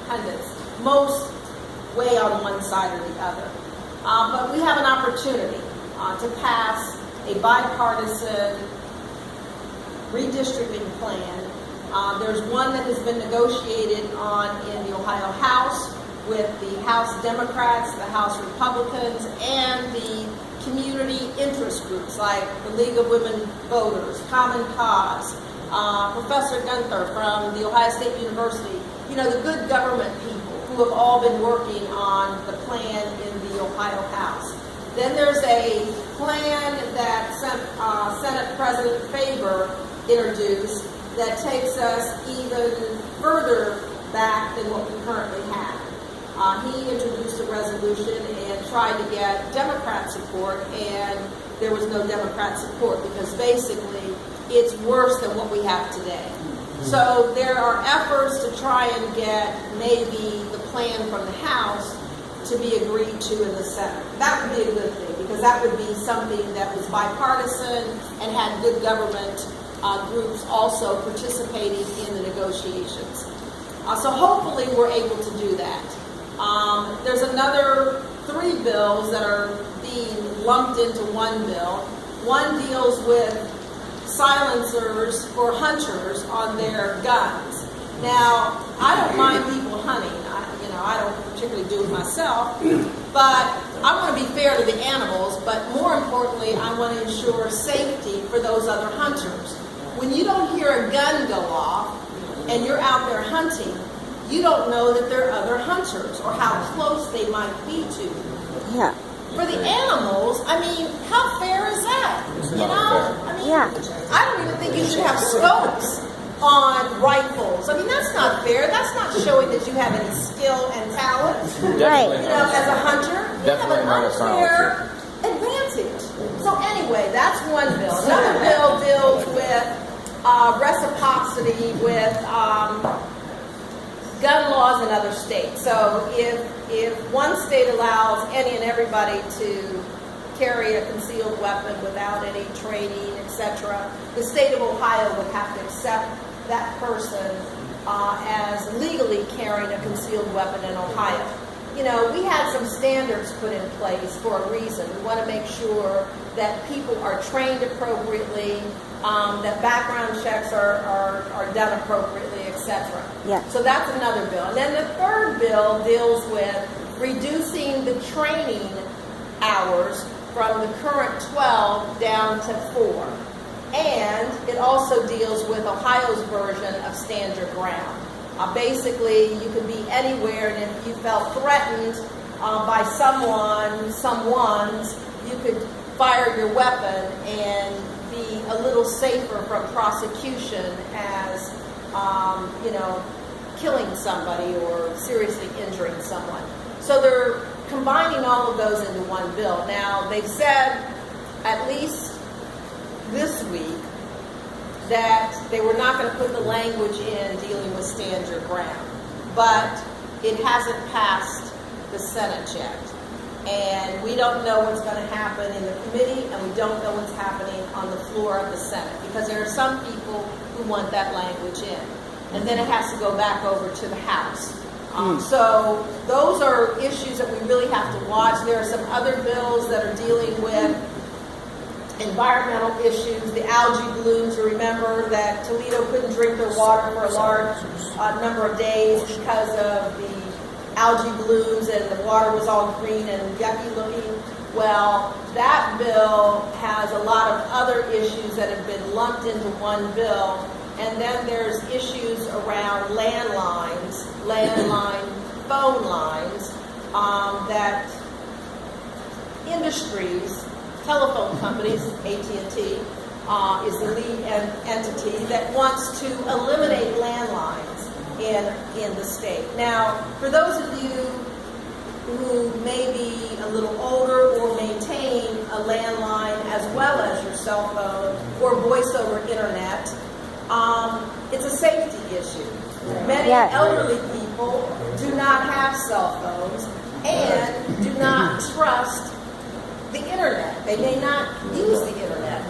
independents, most way on one side or the other. But we have an opportunity to pass a bipartisan redistricting plan. There's one that has been negotiated on in the Ohio House with the House Democrats, the House Republicans, and the community interest groups like the League of Women Voters, Common Cause, Professor Gunther from the Ohio State University, you know, the good government people who have all been working on the plan in the Ohio House. Then there's a plan that Senate President Faber introduced that takes us even further back than what we currently have. He introduced a resolution and tried to get Democrat support, and there was no Democrat support because basically it's worse than what we have today. So there are efforts to try and get maybe the plan from the House to be agreed to in the Senate. That would be a good thing because that would be something that was bipartisan and had good government groups also participating in the negotiations. So hopefully we're able to do that. There's another 3 bills that are being lumped into one bill. One deals with silencers for hunters on their guns. Now, I don't mind people hunting. I don't particularly do it myself, but I want to be fair to the animals, but more importantly, I want to ensure safety for those other hunters. When you don't hear a gun go off and you're out there hunting, you don't know that there are other hunters or how close they might be to you. Yeah. For the animals, I mean, how fair is that? You know? I mean, Yeah. I don't even think you should have scopes on rifles. I mean, that's not fair. That's not showing that you have any skill and talent. Right. You know, as a hunter, you have an unfair advantage. So anyway, that's one bill. Another bill deals with reciprocity with gun laws in other states. So if one state allows any and everybody to carry a concealed weapon without any training, etc., the state of Ohio would have to accept that person as legally carrying a concealed weapon in Ohio. You know, we had some standards put in place for a reason. We want to make sure that people are trained appropriately, that background checks are done appropriately, etc. Yeah. So that's another bill. And then the third bill deals with reducing the training hours from the current 12 down to 4. And it also deals with Ohio's version of Stand Your Ground. Basically, you could be anywhere, and if you felt threatened by someone's, you could fire your weapon and be a little safer from prosecution as, killing somebody or seriously injuring someone. So they're combining all of those into one bill. Now, they've said, at least this week, that they were not going to put the language in dealing with Stand Your Ground. But it hasn't passed the Senate yet. And we don't know what's going to happen in the committee, and we don't know what's happening on the floor of the Senate, because there are some people who want that language in. And then it has to go back over to the House. So those are issues that we really have to watch. There are some other bills that are dealing with environmental issues, the algae blooms. Remember that Toledo couldn't drink their water for a large number of days because of the algae blooms, and the water was all green and yucky looking. Well, that bill has a lot of other issues that have been lumped into one bill. And then there's issues around landline phone lines, that industries, telephone companies, AT&T is the lead entity that wants to eliminate landlines in the state. Now, for those of you who may be a little older or maintain a landline as well as your cell phone or voice over internet, it's a safety issue. Many elderly people do not have cell phones and do not trust the internet. They may not use the internet.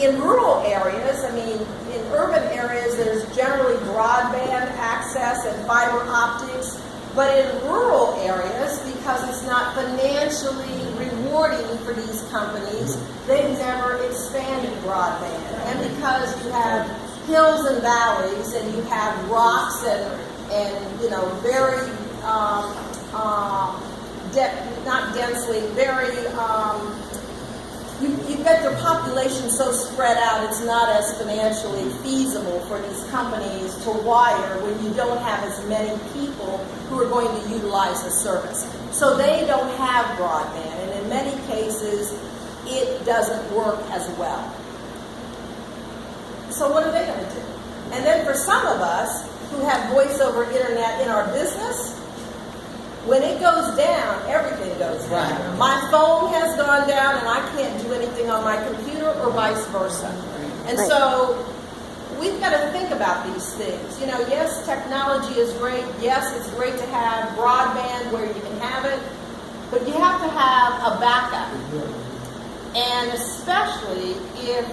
In rural areas, I mean, in urban areas, there's generally broadband access and fiber optics. But in rural areas, because it's not financially rewarding for these companies, they've never expanded broadband. And because you have hills and valleys, and you have rocks and you know, very not densely, very you've got your population so spread out, it's not as financially feasible for these companies to wire when you don't have as many people who are going to utilize the service. So they don't have broadband, and in many cases, it doesn't work as well. So what are they going to do? And then for some of us who have voice over internet in our business, when it goes down, everything goes down. My phone has gone down and I can't do anything on my computer or vice versa. And so we've got to think about these things. You know, yes, technology is great. Yes, it's great to have broadband where you can have it, but you have to have a backup. And especially if